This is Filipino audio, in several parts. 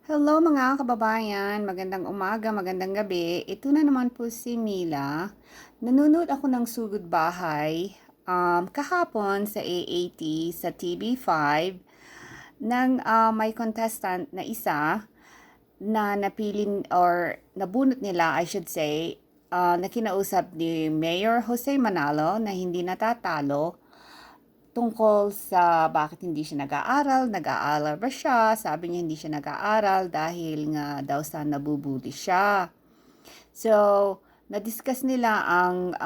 Hello mga kababayan, magandang umaga, magandang gabi. Ito na naman po si Mila. Nanonood ako ng Sugod Bahay kahapon sa AAT sa TV5 ng may contestant na isa na napilin or nabunot nila, I should say, na kinausap ni Mayor Jose Manalo na hindi natatalo tungkol sa bakit hindi siya nag-aaral ba siya, sabi niya hindi siya nag-aaral dahil nga daw sa nabubuli siya. So, na-discuss nila ang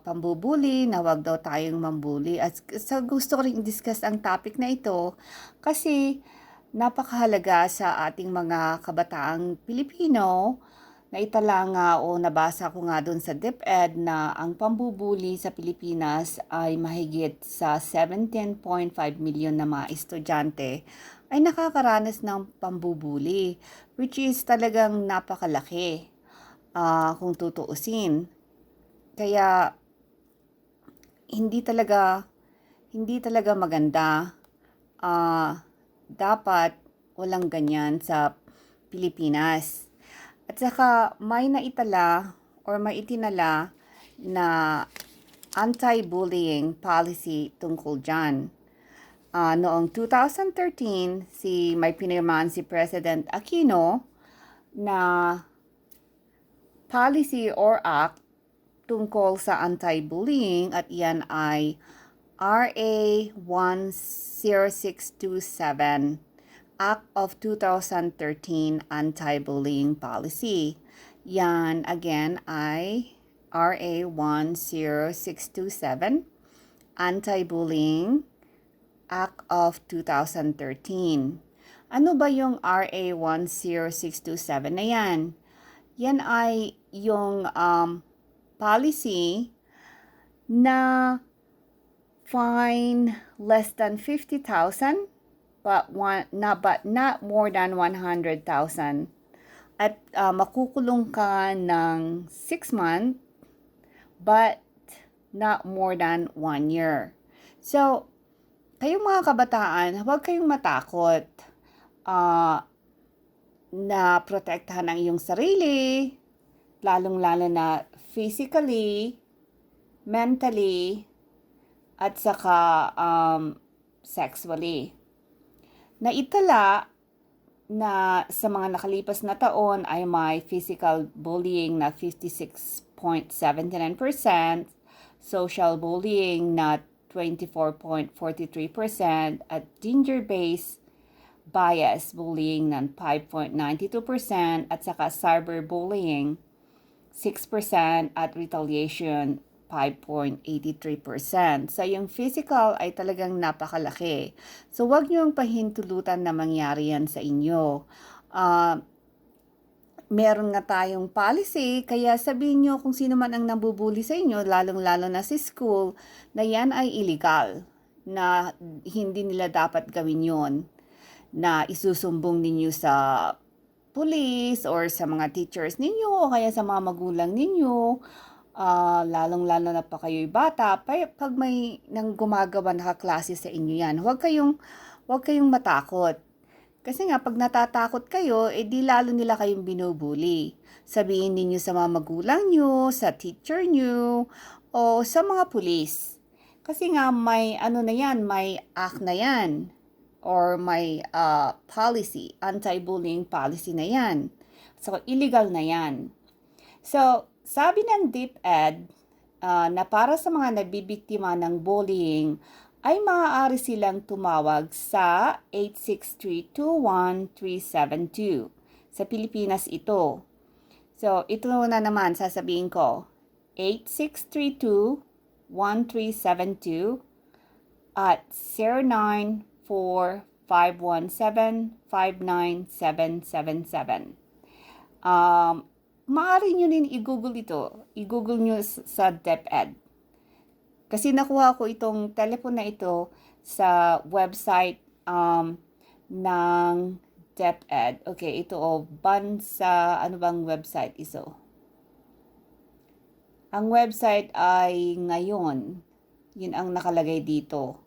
pambubuli, na wag daw tayong mambuli. At sa gusto ko rin discuss ang topic na ito kasi napakahalaga sa ating mga kabataang Pilipino. Naitala nga o nabasa ko nga doon sa DepEd na ang pambubuli sa Pilipinas ay mahigit sa 17.5 million na mga estudyante ay nakakaranas ng pambubuli, which is talagang napakalaki kung tutuusin. Kaya hindi talaga maganda. Dapat walang ganyan sa Pilipinas. At saka may naitala or may itinala na anti-bullying policy tungkol dyan. Noong 2013, may pinirmahan si President Aquino na policy or act tungkol sa anti-bullying at iyan ay RA 10627, Act of 2013 Anti-Bullying Policy. Yan again ay RA 10627, Anti-Bullying Act of 2013. Ano ba yung RA 10627 na yan? Yan ay yung policy na fine less than 50,000 but not more than 100,000 at makukulong ka ng 6 months but not more than 1 year. So, kayong mga kabataan, huwag kayong matakot na protektahan ang iyong sarili, lalong-lalo na physically, mentally, at saka sexually. Naitala na sa mga nakalipas na taon ay may physical bullying na 56.79%, social bullying na 24.43%, at gender-based bias bullying ng 5.92%, at saka cyberbullying 6%, at retaliation 5.83%. So, yung physical ay talagang napakalaki. So, wag niyong pahintulutan na mangyari yan sa inyo. Meron nga tayong policy, kaya sabihin niyo kung sino man ang nabubuli sa inyo, lalong-lalo na sa school, na yan ay illegal, na hindi nila dapat gawin yon, na isusumbong ninyo sa police or sa mga teachers ninyo o kaya sa mga magulang ninyo. Lalong-lalo na pa kayo'y bata, pag may nang gumagawa na kaklase sa inyo yan, huwag kayong matakot. Kasi nga, pag natatakot kayo, di lalo nila kayong binubuli. Sabihin ninyo sa mga magulang nyo, sa teacher nyo, o sa mga pulis. Kasi nga, may na yan, may act na yan, or may policy, anti-bullying policy na yan. So, illegal na yan. So, sabi ng DepEd na para sa mga nabibiktima ng bullying ay maaari silang tumawag sa 863-21372. Sa Pilipinas ito. So, ito na naman sasabihin ko. 8632-1372 at 094517-59777. Maaari nyo din i-google ito. I-google nyo sa DepEd. Kasi nakuha ko itong telephone na ito sa website ng DepEd. Okay, ito bansa, ano bang website ito? Ang website ay ngayon. Yun ang nakalagay dito.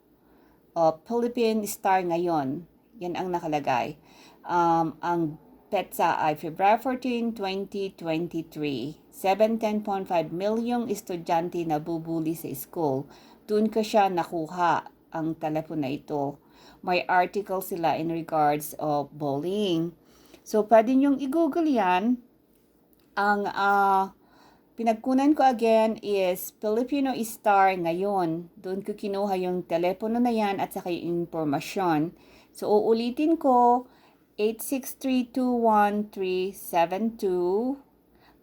Philippine Star ngayon. Yan ang nakalagay. Ang petsa ay February 14, 2023. 710.5 milyong estudyante na bubuli sa school. Doon ko siya nakuha ang telepono na ito. May article sila in regards of bullying. So, pwede niyong i-google yan. Ang pinagkunan ko again is Filipino Star ngayon. Doon ko kinuha yung telepono na yan at saka yung informasyon. So, uulitin ko, 863-21372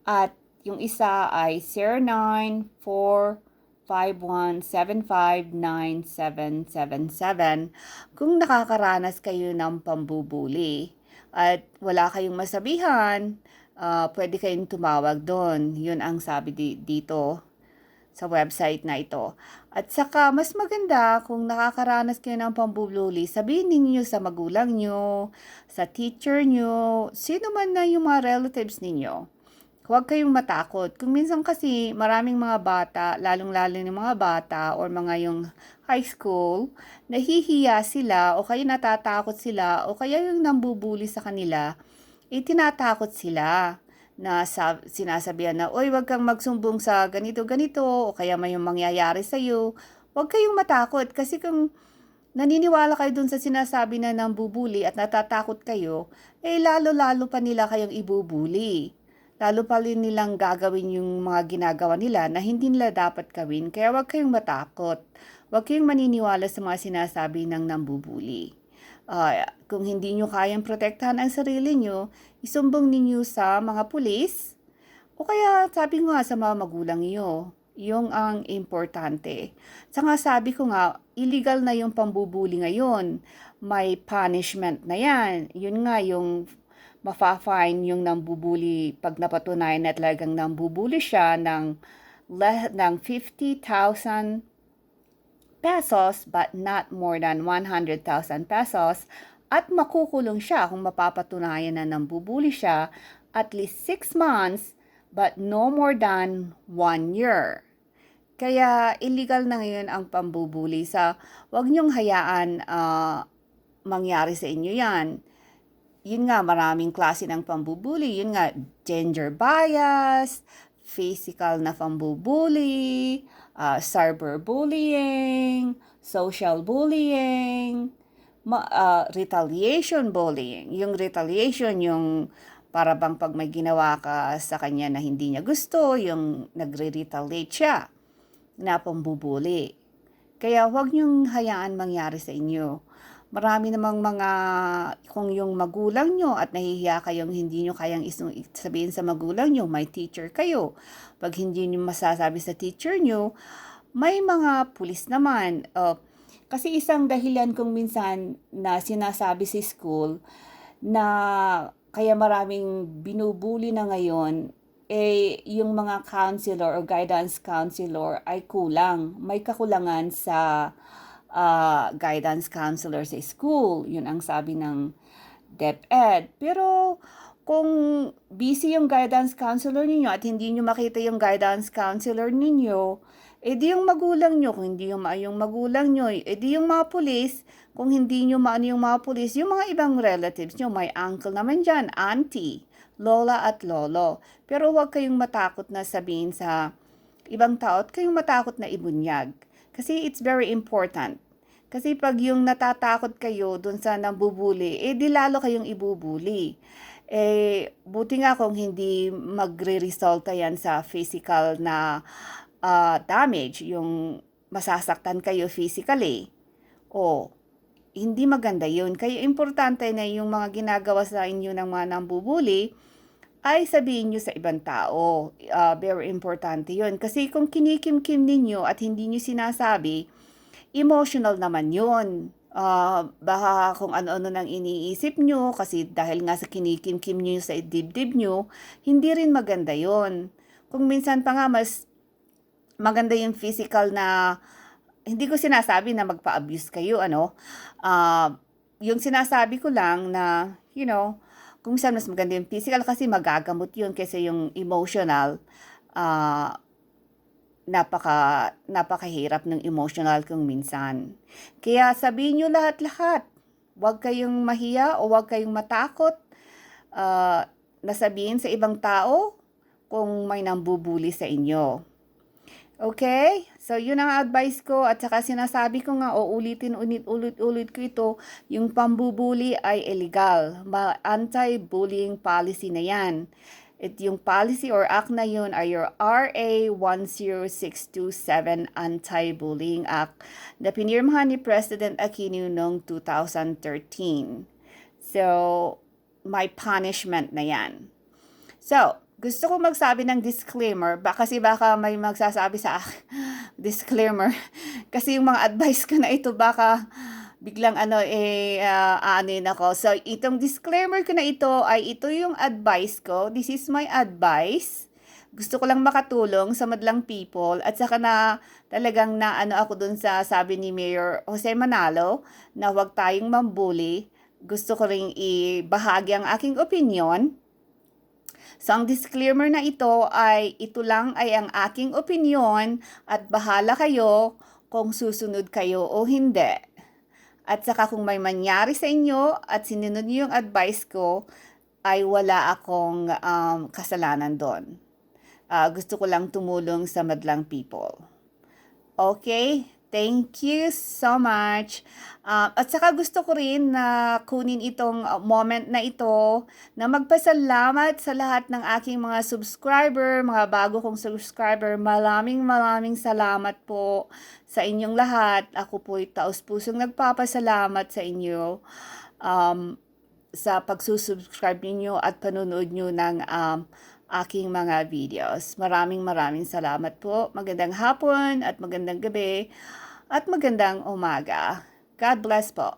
at yung isa ay 0945175977 kung nakakaranas kayo ng pambubuli at wala kayong masabihan, pwede kayong tumawag doon. Yun ang sabi dito sa website na ito. At saka, mas maganda kung nakakaranas kayo ng pambubuli, sabihin ninyo sa magulang nyo, sa teacher nyo, sino man na yung mga relatives ninyo. Huwag kayong matakot. Kung minsan kasi maraming mga bata, lalong-lalo ng mga bata or mga yung high school, nahihiya sila o kaya natatakot sila o kaya yung nambubuli sa kanila, tinatakot sila na sinasabihan na, oy, wag kang magsumbong sa ganito-ganito o kaya may mangyayari sa'yo. Huwag kayong matakot kasi kung naniniwala kayo dun sa sinasabi na nambubuli at natatakot kayo, lalo-lalo pa nila kayong ibubuli. Lalo pa rin nilang gagawin yung mga ginagawa nila na hindi nila dapat gawin. Kaya huwag kayong matakot. Huwag kayong maniniwala sa mga sinasabi ng nambubuli. Kung hindi nyo kayang protektahan ang sarili nyo, isumbong ninyo sa mga pulis o kaya sabi nga sa mga magulang nyo. Yung ang importante. Saka sabi ko nga, illegal na yung pambubuli ngayon. May punishment na yan. Yun nga yung mafa-fine yung nambubuli pag napatunayan na talagang nambubuli siya ng 50,000 pesos but not more than 100,000 pesos at makukulong siya kung mapapatunayan na nambubuli siya at least 6 months but no more than 1 year. Kaya illegal na ngayon ang pambubuli. Wag niyong hayaan mangyari sa inyo yan. Yun nga, maraming klase ng pambubuli. Yun nga, gender bias, physical na pambubuli, cyberbullying, social bullying, retaliation bullying. Yung retaliation, yung para bang pag may ginawa ka sa kanya na hindi niya gusto, yung nagre-retaliate siya na pambubuli. Kaya huwag niyong hayaan mangyari sa inyo. Marami namang kung yung magulang nyo at nahihiya kayong hindi nyo kayang sabihin sa magulang nyo, may teacher kayo. Pag hindi nyo masasabi sa teacher nyo, may mga pulis naman. Kasi isang dahilan kung minsan na sinasabi sa school na kaya maraming binubuli na ngayon, yung mga counselor o guidance counselor ay kulang. May kakulangan sa guidance counselor sa school. Yun ang sabi ng DepEd. Pero kung busy yung guidance counselor ninyo at hindi nyo makita yung guidance counselor ninyo, di yung magulang nyo. Kung hindi yung magulang nyo, di yung mga pulis. Kung hindi nyo maano yung mga pulis, yung mga ibang relatives nyo, may uncle naman dyan, auntie, lola at lolo. Pero huwag kayong matakot na sabihin sa ibang tao at kayong matakot na ibunyag. Kasi it's very important. Kasi pag yung natatakot kayo dun sa nambubuli, di lalo kayong ibubuli. Buti nga kung hindi magre-resulta yan sa physical na damage, yung masasaktan kayo physically. Hindi maganda yun. Kaya importante na yung mga ginagawa sa inyo ng mga nambubuli, ay sabihin nyo sa ibang tao. Very importante yun. Kasi kung kinikim-kim ninyo at hindi nyo sinasabi, emotional naman yun. Baka kung ano-ano nang iniisip nyo, kasi dahil nga sa kinikim-kim nyo sa dibdib nyo, hindi rin maganda yun. Kung minsan pa nga mas maganda yung physical na, hindi ko sinasabi na magpa-abuse kayo, yung sinasabi ko lang na, kung saan mas maganda yung physical kasi magagamot yun kaysa yung emotional. Napakahirap ng emotional kung minsan. Kaya sabihin nyo lahat-lahat. Huwag kayong mahiya o huwag kayong matakot. ah, nasabihin sa ibang tao kung may nambubuli sa inyo. Okay? So, yun ang advice ko at saka sinasabi ko nga, ulit-ulit ko ito, yung pambubuli ay illegal. Anti-bullying policy na yan. Yung policy or act na yun ay your RA 10627 Anti-Bullying Act na pinirmahan ni President Aquino noong 2013. So, may punishment na yan. So, gusto ko magsabi ng disclaimer, kasi baka may magsasabi sa akin, disclaimer, kasi yung mga advice ko na ito baka biglang aanin ako. So, itong disclaimer ko na ito ito yung advice ko. This is my advice. Gusto ko lang makatulong sa madlang people at saka na talagang ako dun sa sabi ni Mayor Jose Manalo na huwag tayong mambuli. Gusto ko ring ibahagi ang aking opinion. So, ang disclaimer na ito lang ay ang aking opinion at bahala kayo kung susunod kayo o hindi. At saka kung may mangyari sa inyo at sinunod niyo yung advice ko, ay wala akong kasalanan doon. Gusto ko lang tumulong sa madlang people. Okay? Thank you so much. At saka gusto ko rin na kunin itong moment na ito na magpasalamat sa lahat ng aking mga subscriber, mga bago kong subscriber. Maraming salamat po sa inyong lahat. Ako po'y taos-pusong nagpapasalamat sa inyo sa pagsusubscribe ninyo at panonood nyo ng aking mga videos. Maraming salamat po. Magandang hapon at magandang gabi at magandang umaga. God bless po.